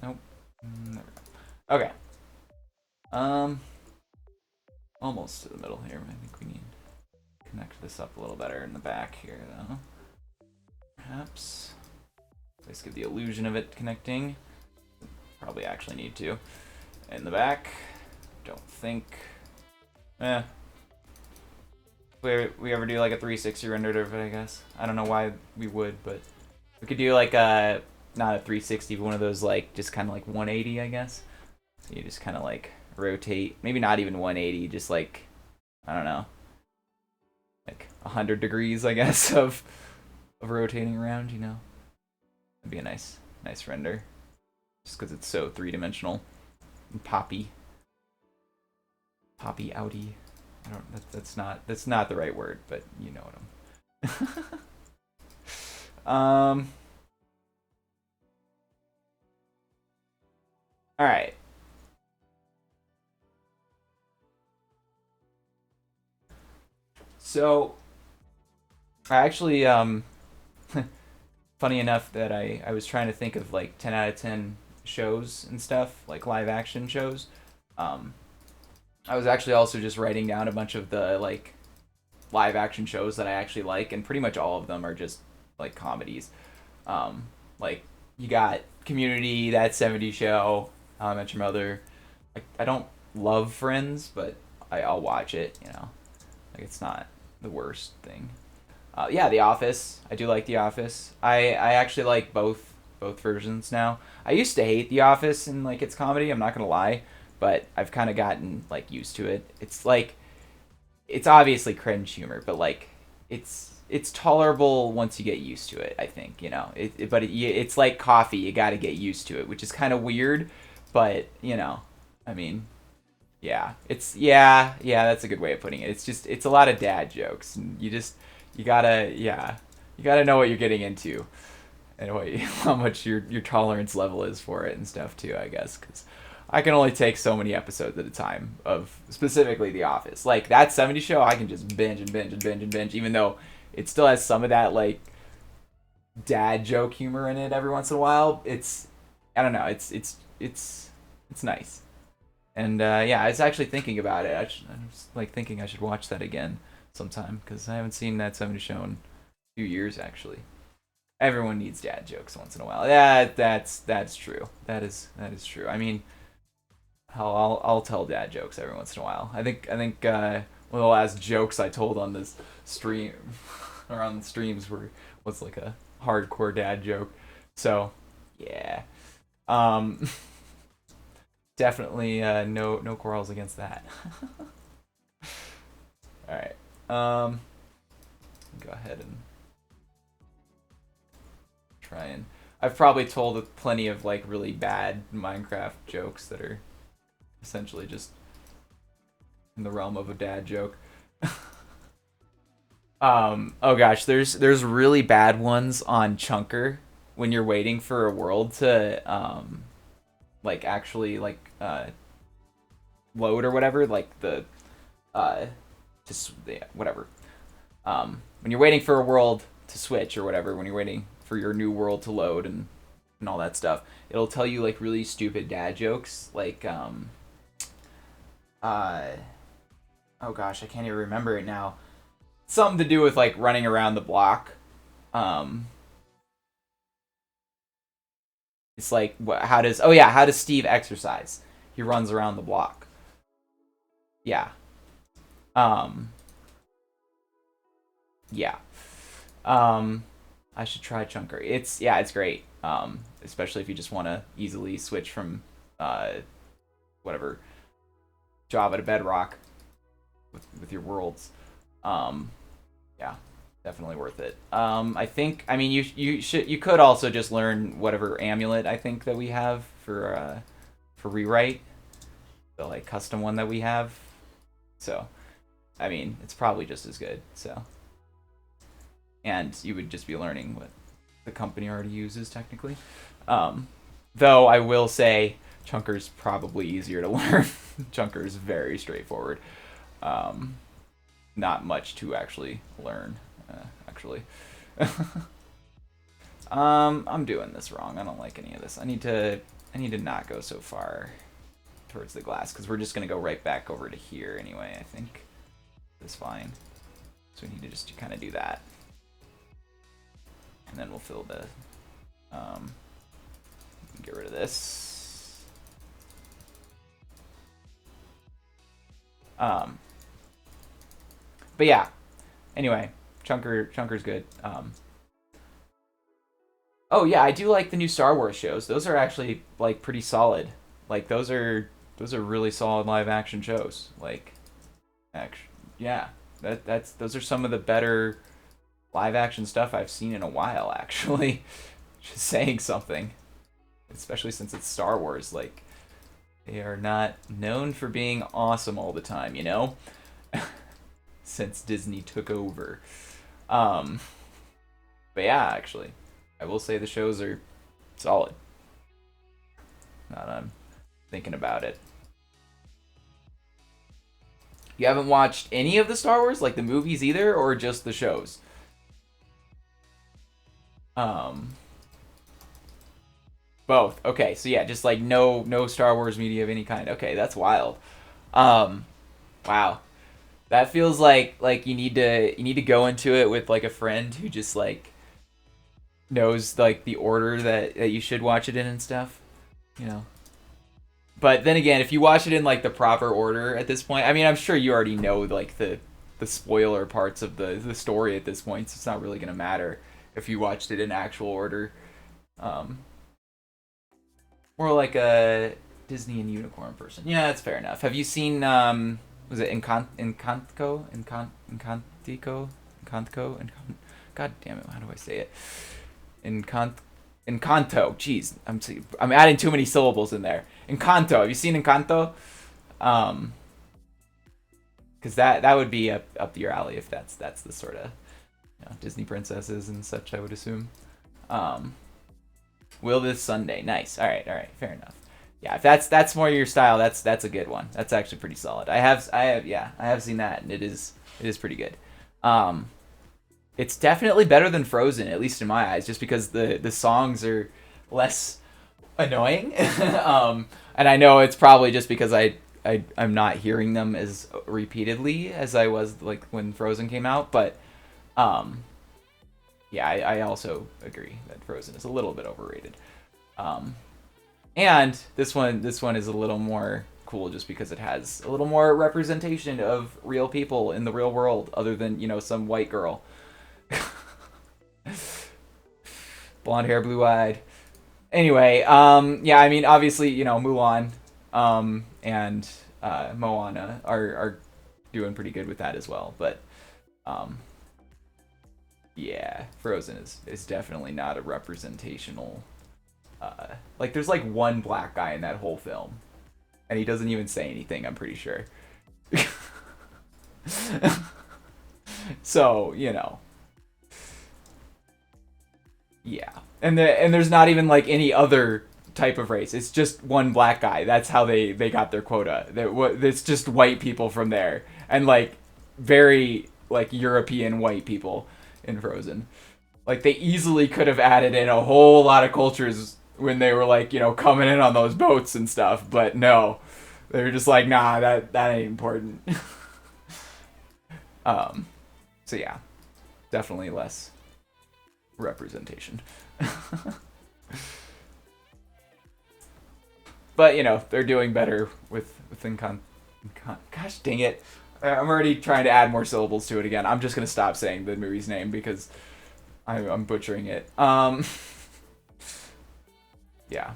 Nope. There we go. Okay. Almost to the middle here. I think we need to connect this up a little better in the back here, though. Perhaps. Let's give the illusion of it connecting. Probably actually need to. In the back. Don't think. If we ever do like a 360 rendered of it, I guess. I don't know why we would, but we could do like a not a 360, but one of those like just kind of like 180, I guess. So you just kind of like rotate, maybe not even 180, just like, I don't know, like 100 degrees, I guess, of rotating around, you know. That'd be a nice render, just because it's so three-dimensional and poppy outy. I don't. That's not the right word, but you know what I'm. All right. So, I actually, funny enough that I was trying to think of like 10 out of 10 shows and stuff, like live action shows. I was actually also just writing down a bunch of the like live action shows that I actually like, and pretty much all of them are just like comedies. Like you got Community, That 70s Show, How I Met Your Mother. I don't love Friends, but I'll watch it, you know. Like it's not the worst thing. Yeah, The Office. I do like The Office. I actually like both versions now. I used to hate The Office and like its comedy. I'm not gonna lie, but I've kind of gotten like used to it. It's like it's obviously cringe humor, but like it's tolerable once you get used to it. I think it's like coffee. You got to get used to it, which is kind of weird, but I mean, yeah, that's a good way of putting it. It's a lot of dad jokes, and you gotta know what you're getting into and how much your tolerance level is for it and stuff too. I guess because I can only take so many episodes at a time of specifically The Office. Like that '70s show, I can just binge and binge and binge and binge, even though it still has some of that like dad joke humor in it every once in a while. I don't know. It's nice. And yeah, I was actually thinking about it. I was like thinking I should watch that again sometime because I haven't seen that '70s show in a few years actually. Everyone needs dad jokes once in a while. Yeah, that's true. That is true. I mean, I'll tell dad jokes every once in a while. I think one of the last jokes I told on this stream or on the streams was like a hardcore dad joke. So yeah, definitely no quarrels against that. All right, go ahead and try and I've probably told plenty of like really bad Minecraft jokes that are essentially just in the realm of a dad joke. Oh gosh, there's really bad ones on Chunker when you're waiting for a world to like actually like load or whatever, like the just yeah, whatever. When you're waiting for a world to switch or whatever, when you're waiting for your new world to load and all that stuff, it'll tell you like really stupid dad jokes like oh gosh, I can't even remember it now. Something to do with like running around the block. It's like how does Steve exercise? He runs around the block. Yeah. Um yeah. I should try Chunker. It's great. Especially if you just want to easily switch from whatever Java to Bedrock with your worlds. Yeah, definitely worth it. I mean you could also just learn whatever amulet I think that we have for rewrite, the like custom one that we have. So, I mean, it's probably just as good. So, and you would just be learning what the company already uses technically. Though I will say Chunker's probably easier to learn. Chunker's very straightforward. Not much to actually learn, actually. I'm doing this wrong. I don't like any of this. I need to not go so far towards the glass because we're just gonna go right back over to here anyway. I think that's fine. So we need to just kind of do that, and then we'll fill the. Get rid of this. But yeah. Anyway, Chunker's good. Oh yeah, I do like the new Star Wars shows. Those are actually like pretty solid. Like those are really solid live action shows. Like, yeah, those are some of the better live action stuff I've seen in a while. Actually, just saying something, especially since it's Star Wars. Like, they are not known for being awesome all the time, since Disney took over. But yeah, actually, I will say the shows are solid. Now that I'm thinking about it. You haven't watched any of the Star Wars, like the movies either, or just the shows? Both. Okay, so yeah, just like no Star Wars media of any kind. Okay, that's wild. Wow. That feels like you need to go into it with like a friend who just like knows like the order that you should watch it in and stuff, But then again, if you watch it in like the proper order at this point, I mean, I'm sure you already know like the spoiler parts of the story at this point, so it's not really gonna matter if you watched it in actual order. More like a Disney and unicorn person. Yeah, that's fair enough. Have you seen was it Encantico? God damn it, how do I say it? Encanto. Jeez, I'm adding too many syllables in there. Encanto. Have you seen Encanto? Because that would be up your alley if that's the sort of Disney princesses and such, I would assume. Will this Sunday? Nice. All right, fair enough. Yeah, if that's more your style, that's a good one. That's actually pretty solid. I have seen that, and it is pretty good. It's definitely better than Frozen, at least in my eyes, just because the songs are less annoying. And I know it's probably just because I'm not hearing them as repeatedly as I was like when Frozen came out, but yeah, I also agree that Frozen is a little bit overrated. And this one is a little more cool just because it has a little more representation of real people in the real world, other than some white girl. Blonde hair, blue eyed. Anyway, yeah, I mean, obviously, Mulan, and Moana are doing pretty good with that as well, but yeah, Frozen is definitely not a representational. Like, there's like one black guy in that whole film, and he doesn't even say anything, I'm pretty sure. So, yeah, and there's not even like any other type of race. It's just one black guy. That's how they got their quota. It's just white people from there, and like very like European white people in Frozen. Like, they easily could have added in a whole lot of cultures when they were like coming in on those boats and stuff, but no, they were just like, nah, that ain't important. So yeah, definitely less representation. But they're doing better with gosh dang it, I'm already trying to add more syllables to it again. I'm just gonna stop saying the movie's name because I'm butchering it. Yeah,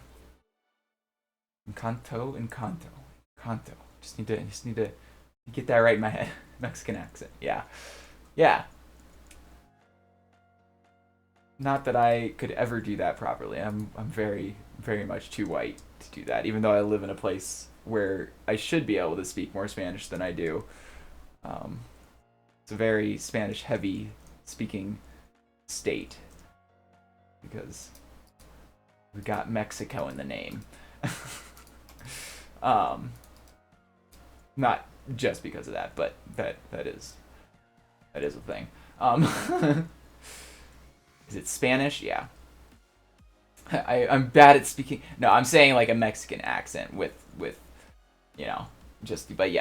Encanto. Just need to get that right in my head. Mexican accent. Yeah. Not that I could ever do that properly. I'm very, very much too white to do that, even though I live in a place where I should be able to speak more Spanish than I do. It's a very Spanish heavy speaking state because we got Mexico in the name. Not just because of that, but that is a thing. Is it Spanish? Yeah. I'm bad at speaking. No, I'm saying like a Mexican accent with but yeah,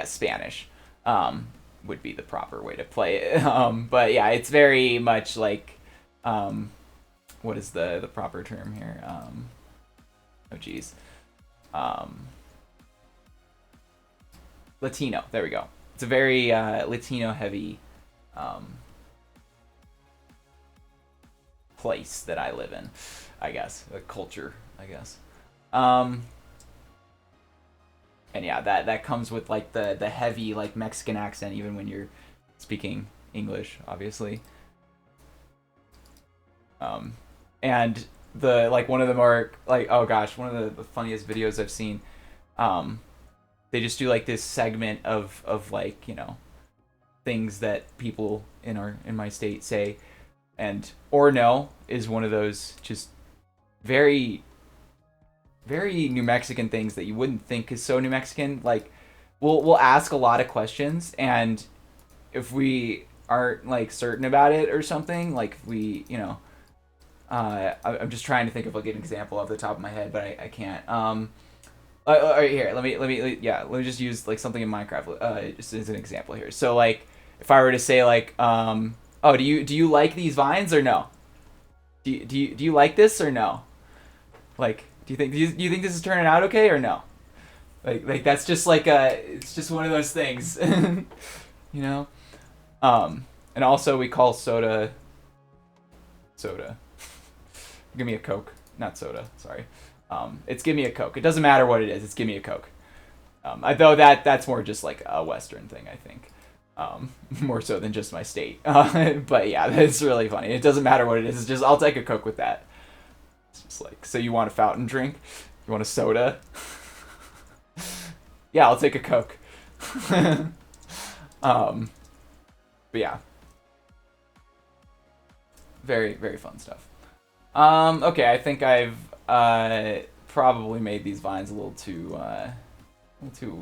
Spanish would be the proper way to play it. But yeah, it's very much like what is the proper term here? Oh geez. Latino. There we go. It's a very Latino heavy place that I live in, I guess. A culture, I guess. And yeah, that comes with like the heavy like Mexican accent even when you're speaking English, obviously. And the like one of the more like, oh gosh, one of the funniest videos I've seen, they just do like this segment of like things that people in my state say, and or no is one of those just very, very New Mexican things that you wouldn't think is so New Mexican. Like, we'll ask a lot of questions, and if we aren't like certain about it or something, like we I'm just trying to think of like an example off the top of my head, but I can't. All right, here, let me just use like something in Minecraft just as an example here. So like if I were to say like oh, do you like these vines or no? Do you like this or no? Like, do you think this is turning out okay or no? Like that's just like it's just one of those things. And also we call soda. Give me a Coke. not soda, sorry. It's give me a Coke. It doesn't matter what it is. It's give me a Coke. Though that's more just like a Western thing, I think. More so than just my state. But yeah, it's really funny. It doesn't matter what it is. It's just, I'll take a Coke with that. It's just like, so you want a fountain drink? You want a soda? Yeah, I'll take a Coke. But yeah. Very, very fun stuff. Okay, I think I've probably made these vines a little too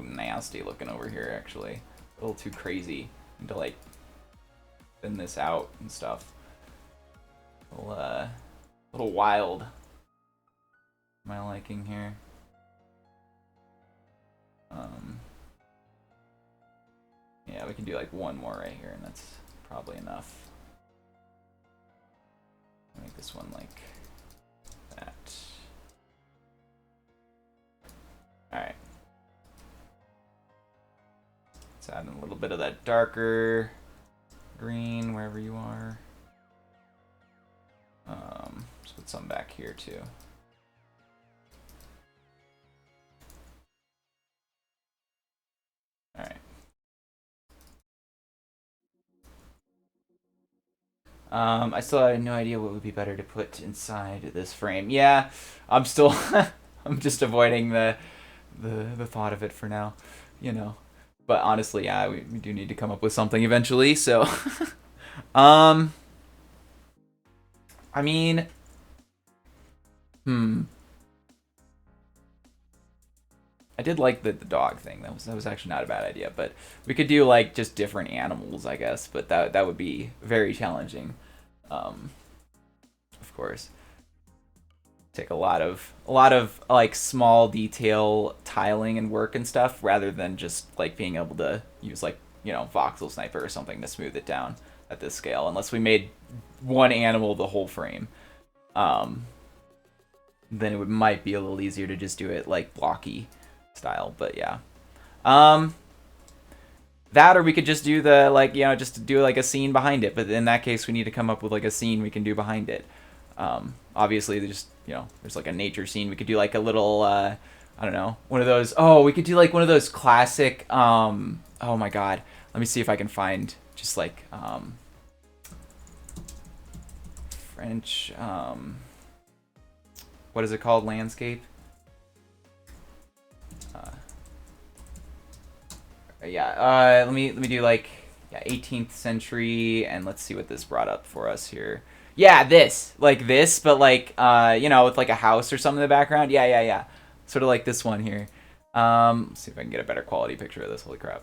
nasty looking over here, actually. A little too crazy. Need to like thin this out and stuff. A little wild. Am I liking here? Yeah, we can do like one more right here, and that's probably enough. Make this one like that. Alright. Let's add in a little bit of that darker green wherever you are. Let's put some back here too. Alright. I still have no idea what would be better to put inside this frame. Yeah, I'm still I'm just avoiding the thought of it for now, you know. But honestly, yeah, we do need to come up with something eventually, so I mean, I did like the dog thing. That was actually not a bad idea. But we could do like just different animals, I guess. But that would be very challenging. Of course, take a lot of like small detail tiling and work and stuff, rather than just like being able to use like, you know, voxel sniper or something to smooth it down at this scale. Unless we made one animal the whole frame. Then it might be a little easier to just do it like blocky style, but yeah. That, or we could just do the, like, you know, just do like a scene behind it, but in that case we need to come up with like a scene we can do behind it. Obviously there's, you know, there's like a nature scene. We could do like a little I don't know, one of those, oh, we could do like one of those classic oh my god, let me see if I can find just like French what is it called, landscape? Yeah, let me do like, yeah, 18th century, and let's see what this brought up for us here. Yeah, this, like this, but like you know, with like a house or something in the background. Yeah. Sort of like this one here. Let's see if I can get a better quality picture of this. Holy crap.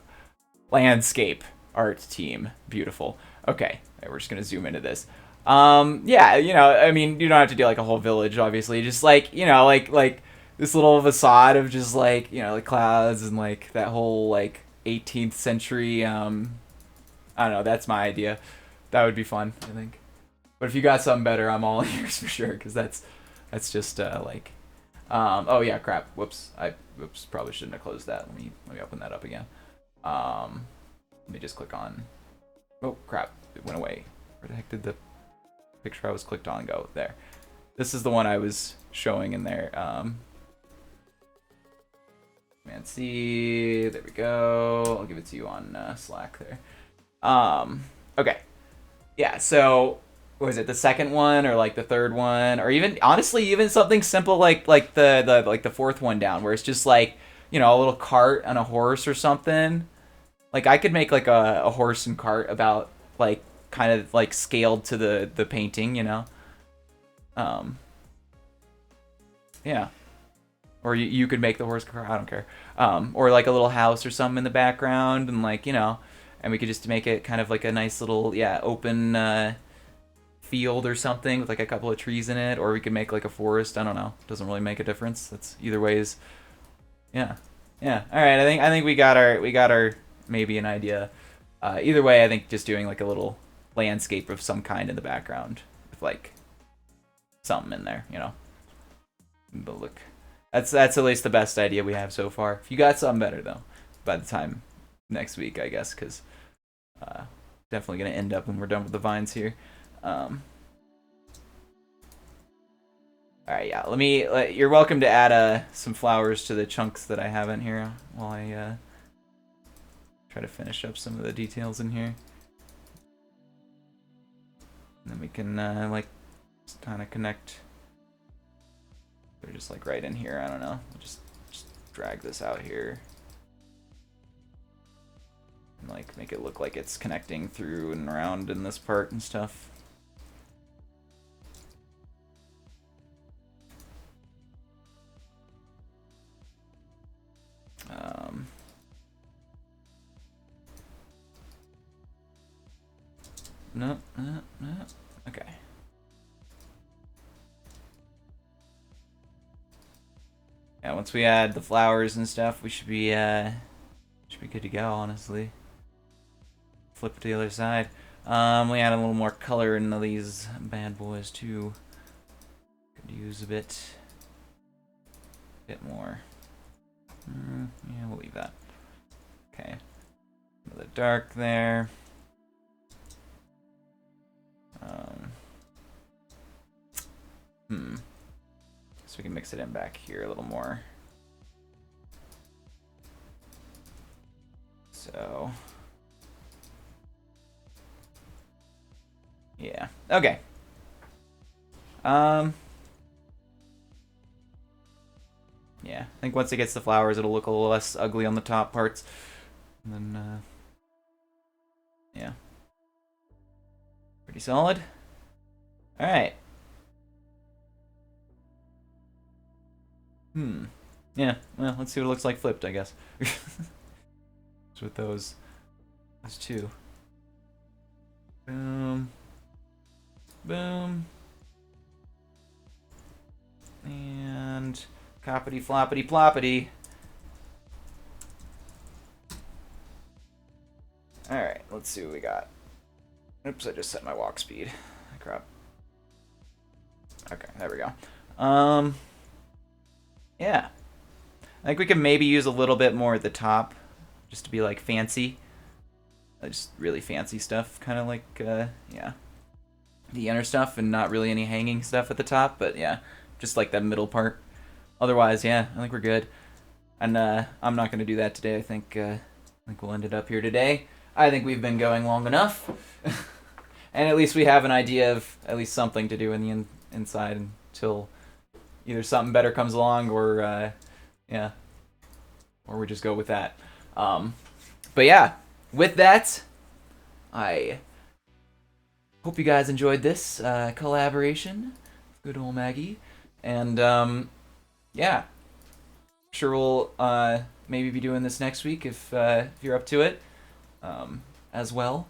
Landscape art team. Beautiful. Okay, we're just gonna zoom into this. Yeah, you know, I mean, you don't have to do like a whole village, obviously. Just like, you know, like this little facade of just like, you know, like clouds and like that whole like 18th century. I don't know. That's my idea. That would be fun, I think. But if you got something better, I'm all ears for sure, because that's just like. Oh yeah, crap. Whoops. Whoops. Probably shouldn't have closed that. Let me open that up again. Let me just click on. Oh crap! It went away. Where the heck did the picture I was clicked on go? There. This is the one I was showing in there. Man, see, there we go. I'll give it to you on Slack there. Okay. Yeah, so what is it, the second one or like the third one, or even honestly even something simple like the fourth one down, where it's just like, you know, a little cart on a horse or something. Like I could make like a horse and cart about like kind of like scaled to the painting, you know. Yeah. Or you could make the horse car, I don't care. Or like a little house or something in the background, and like, you know, and we could just make it kind of like a nice little, yeah, open field or something with like a couple of trees in it. Or we could make like a forest. I don't know. Doesn't really make a difference. That's either ways. Yeah. Yeah. All right. I think we got our maybe an idea. Either way, I think just doing like a little landscape of some kind in the background with like something in there, you know. But look. That's at least the best idea we have so far. If you got something better though, by the time next week, I guess, because definitely gonna end up when we're done with the vines here. All right, yeah. Let me. You're welcome to add some flowers to the chunks that I have in here while I try to finish up some of the details in here. And then we can like kind of connect. They're just like right in here. I don't know. Just drag this out here. And like make it look like it's connecting through and around in this part and stuff. No. Okay. Yeah, once we add the flowers and stuff, we should be good to go, honestly. Flip it to the other side. We add a little more color into these bad boys too. Could use a bit more. Yeah, we'll leave that. Okay. Another dark there. So we can mix it in back here a little more. So, yeah. Okay. Yeah, I think once it gets the flowers, it'll look a little less ugly on the top parts. And then, yeah. Pretty solid. All right. Yeah, well, let's see what it looks like flipped, I guess. Just with those two. Boom. Boom. And coppity floppity ploppity. Alright, let's see what we got. Oops, I just set my walk speed. Crap. Okay, there we go. Yeah. I think we can maybe use a little bit more at the top, just to be like fancy. Just really fancy stuff, kind of like, yeah. The inner stuff and not really any hanging stuff at the top, but yeah, just like that middle part. Otherwise, yeah, I think we're good. And I'm not going to do that today. I think we'll end it up here today. I think we've been going long enough. And at least we have an idea of at least something to do in the inside until either something better comes along or, yeah, or we just go with that. But yeah, with that, I hope you guys enjoyed this collaboration. Good old Maggie. And, yeah, sure we'll maybe be doing this next week if you're up to it as well.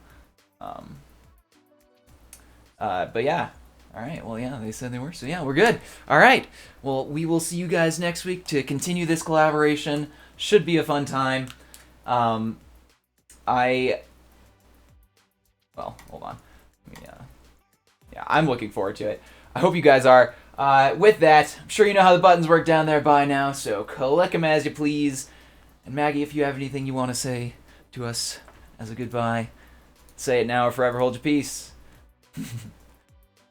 But yeah. All right. Well, yeah, they said they were. So yeah, we're good. All right. Well, we will see you guys next week to continue this collaboration. Should be a fun time. Well, hold on. Yeah, I'm looking forward to it. I hope you guys are. With that, I'm sure you know how the buttons work down there by now, so collect them as you please. And Maggie, if you have anything you want to say to us as a goodbye, say it now or forever hold your peace.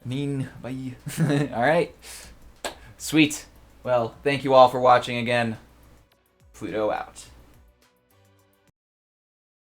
Bye. All right. Sweet. Well, thank you all for watching again. Pluto out.